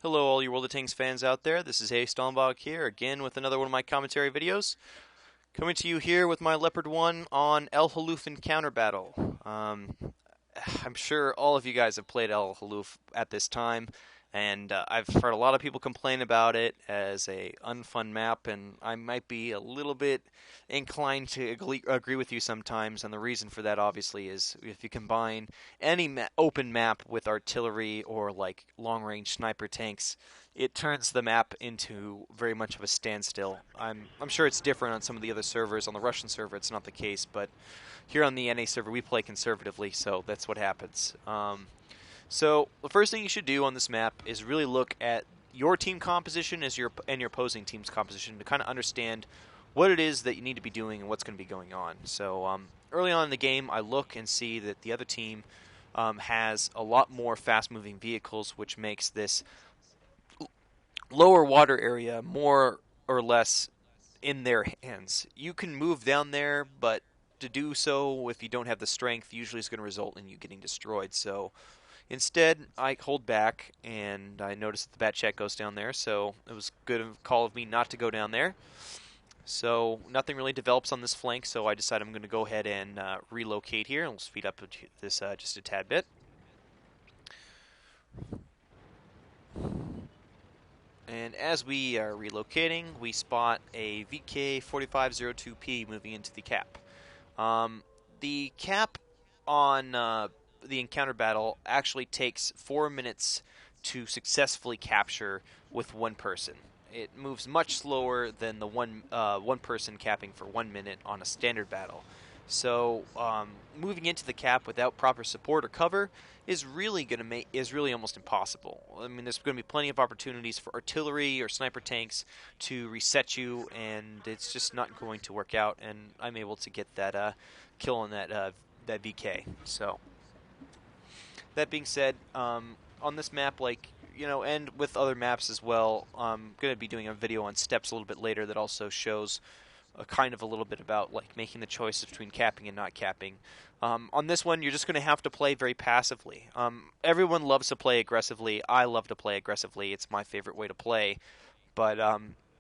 Hello, all you World of Tanks fans out there. This is Hay Stallenbach here, again with another one of my commentary videos. Coming to you here with my Leopard 1 on El Hallouf Encounter battle. I'm sure all of you guys have played El Hallouf at this time, and I've heard a lot of people complain about it as a unfun map, and I might be a little bit inclined to agree with you sometimes, and the reason for that obviously is if you combine any open map with artillery or like long-range sniper tanks, it turns the map into very much of a standstill. I'm sure it's different on some of the other servers. On the Russian server, it's not the case, but here on the NA server, we play conservatively, so that's what happens. So the first thing you should do on this map is really look at your team composition as your opposing team's composition to kind of understand what it is that you need to be doing and what's going to be going on. So early on in the game, I look and see that the other team has a lot more fast-moving vehicles, which makes this lower water area more or less in their hands. You can move down there, but to do so, if you don't have the strength, usually is going to result in you getting destroyed. So instead, I hold back, and I notice that the bat check goes down there, so it was good of a call of me not to go down there. So nothing really develops on this flank, so I decide I'm going to go ahead and relocate here. I'll speed up this just a tad bit. And as we are relocating, we spot a VK4502P moving into the cap. The cap on the encounter battle actually takes 4 minutes to successfully capture with one person. It moves much slower than the one person capping for 1 minute on a standard battle. So moving into the cap without proper support or cover is really almost impossible. I mean, there's going to be plenty of opportunities for artillery or sniper tanks to reset you, and it's just not going to work out. And I'm able to get that kill on that VK. So that being said, on this map, and with other maps as well, I'm going to be doing a video on steps a little bit later that also shows kind of a little bit about making the choices between capping and not capping. On this one, you're just going to have to play very passively. Everyone loves to play aggressively. I love to play aggressively. It's my favorite way to play. But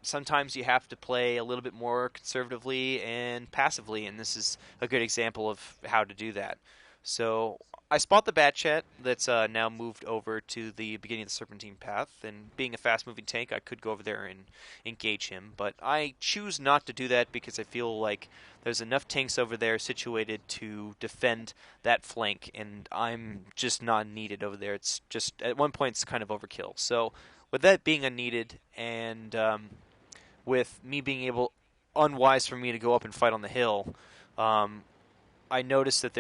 sometimes you have to play a little bit more conservatively and passively, and this is a good example of how to do that. So I spot the Batchat that's now moved over to the beginning of the Serpentine path, and being a fast-moving tank, I could go over there and engage him, but I choose not to do that because I feel like there's enough tanks over there situated to defend that flank, and I'm just not needed over there. It's just, at one point, it's kind of overkill. So with that being unneeded, and with me being unwise for me to go up and fight on the hill, I noticed that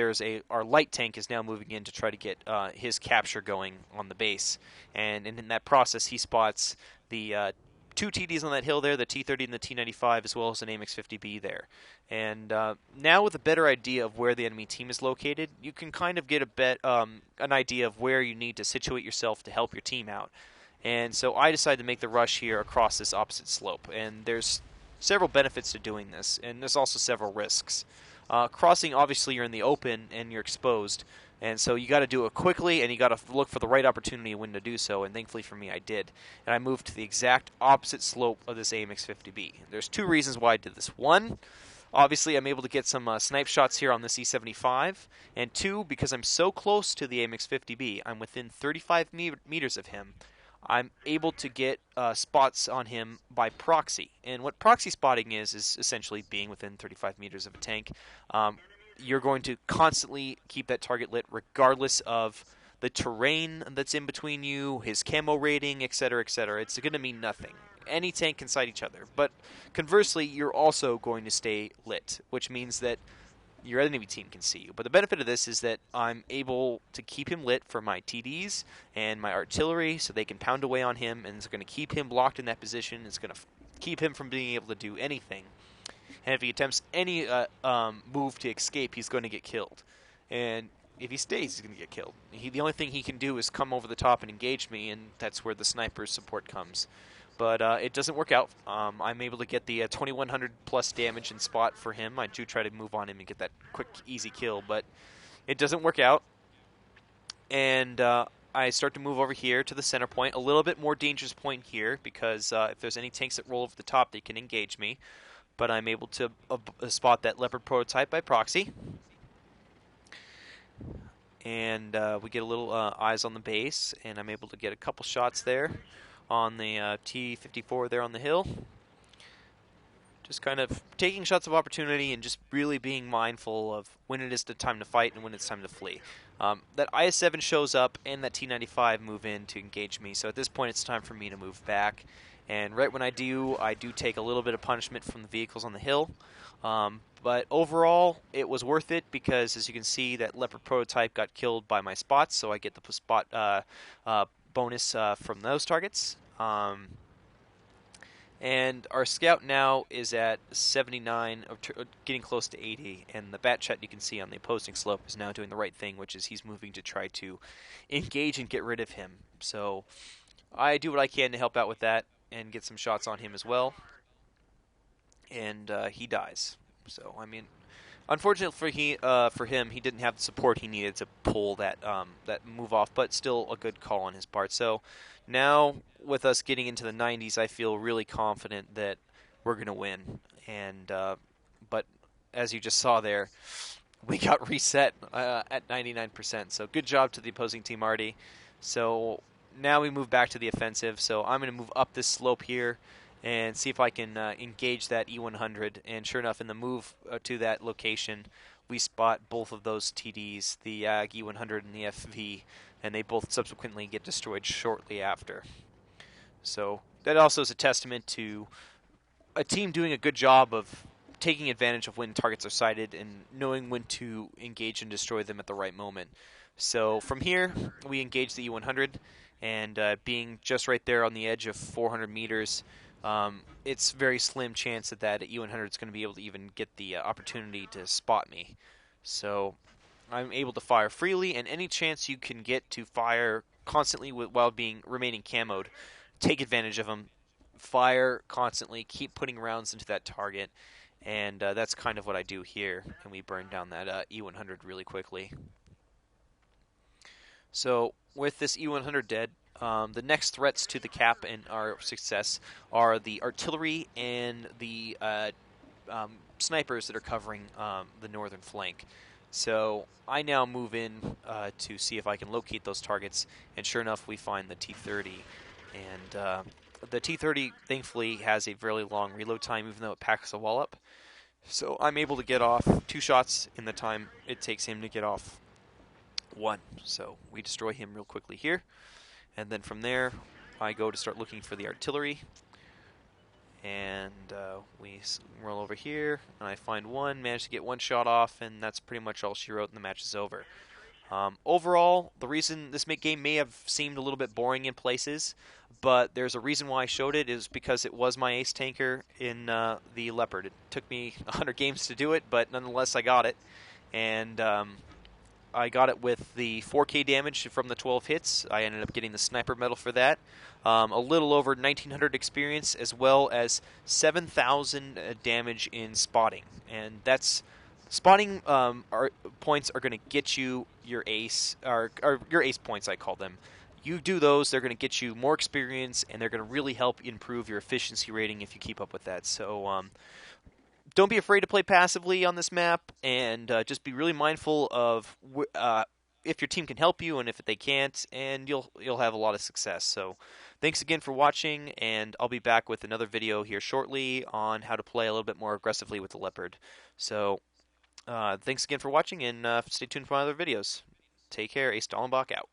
our light tank is now moving in to try to get his capture going on the base, and in that process he spots the two TDs on that hill there, the T-30 and the T-95, as well as an AMX-50B there. And now with a better idea of where the enemy team is located, you can kind of get an idea of where you need to situate yourself to help your team out. And so I decided to make the rush here across this opposite slope, and there's several benefits to doing this, and there's also several risks. Crossing, obviously, you're in the open and you're exposed, and so you got to do it quickly, and you got to look for the right opportunity when to do so. And thankfully for me, I did, and I moved to the exact opposite slope of this AMX-50B. There's two reasons why I did this. One, obviously, I'm able to get some snipe shots here on this E-75, and two, because I'm so close to the AMX-50B, I'm within 35 meters of him. I'm able to get spots on him by proxy. And what proxy spotting is essentially being within 35 meters of a tank. You're going to constantly keep that target lit regardless of the terrain that's in between you, his camo rating, etc., etc. It's going to mean nothing. Any tank can sight each other. But conversely, you're also going to stay lit, which means that your enemy team can see you. But the benefit of this is that I'm able to keep him lit for my TDs and my artillery so they can pound away on him, and it's going to keep him locked in that position. It's going to keep him from being able to do anything. And if he attempts any move to escape, he's going to get killed. And if he stays, he's going to get killed. The only thing he can do is come over the top and engage me, and that's where the sniper's support comes. But it doesn't work out. I'm able to get the 2100 plus damage in spot for him. I do try to move on him and get that quick, easy kill, but it doesn't work out. And I start to move over here to the center point, a little bit more dangerous point here because if there's any tanks that roll over the top, they can engage me. But I'm able to spot that Leopard prototype by proxy. And we get a little eyes on the base, and I'm able to get a couple shots there on the T-54 there on the hill. Just kind of taking shots of opportunity and just really being mindful of when it is the time to fight and when it's time to flee. That IS-7 shows up and that T-95 move in to engage me, so at this point it's time for me to move back. And right when I do take a little bit of punishment from the vehicles on the hill. But overall, it was worth it because, as you can see, that Leopard prototype got killed by my spots, so I get the spot bonus from those targets. And our scout now is at 79, getting close to 80, and the bat chat you can see on the opposing slope is now doing the right thing, which is he's moving to try to engage and get rid of him. So I do what I can to help out with that and get some shots on him as well. And he dies. So, I mean, unfortunately for him, he didn't have the support he needed to pull that move off, but still a good call on his part. So now, with us getting into the 90s, I feel really confident that we're going to win. And but as you just saw there, we got reset at 99%. So good job to the opposing team, Artie. So now we move back to the offensive. So I'm going to move up this slope here and see if I can engage that E100. And sure enough, in the move to that location, we spot both of those TDs, the E100 and the FV, and they both subsequently get destroyed shortly after. So that also is a testament to a team doing a good job of taking advantage of when targets are sighted and knowing when to engage and destroy them at the right moment. So from here, we engage the E100, and being just right there on the edge of 400 meters, it's very slim chance that E100 is going to be able to even get the opportunity to spot me. So I'm able to fire freely, and any chance you can get to fire constantly while remaining camoed, take advantage of them. Fire constantly, keep putting rounds into that target, and that's kind of what I do here, and we burn down that E100 really quickly. So with this E100 dead, the next threats to the cap and our success are the artillery and the snipers that are covering the northern flank. So I now move in to see if I can locate those targets, and sure enough, we find the T-30. And the T-30, thankfully, has a fairly long reload time, even though it packs a wallop. So I'm able to get off 2 shots in the time it takes him to get off 1. So we destroy him real quickly here. And then from there, I go to start looking for the artillery. And we roll over here, and I find one, manage to get 1 shot off, and that's pretty much all she wrote, and the match is over. Overall, the reason this game may have seemed a little bit boring in places, but there's a reason why I showed it, is because it was my ace tanker in the Leopard. It took me 100 games to do it, but nonetheless I got it. And I got it with the 4K damage from the 12 hits. I ended up getting the sniper medal for that. A little over 1,900 experience, as well as 7,000 damage in spotting. And that's spotting points are going to get you your ace, or your ace points, I call them. You do those, they're going to get you more experience, and they're going to really help improve your efficiency rating if you keep up with that. So don't be afraid to play passively on this map, and just be really mindful of if your team can help you and if they can't, and you'll have a lot of success. So thanks again for watching, and I'll be back with another video here shortly on how to play a little bit more aggressively with the Leopard. So thanks again for watching, and stay tuned for my other videos. Take care. Ace Dallenbach out.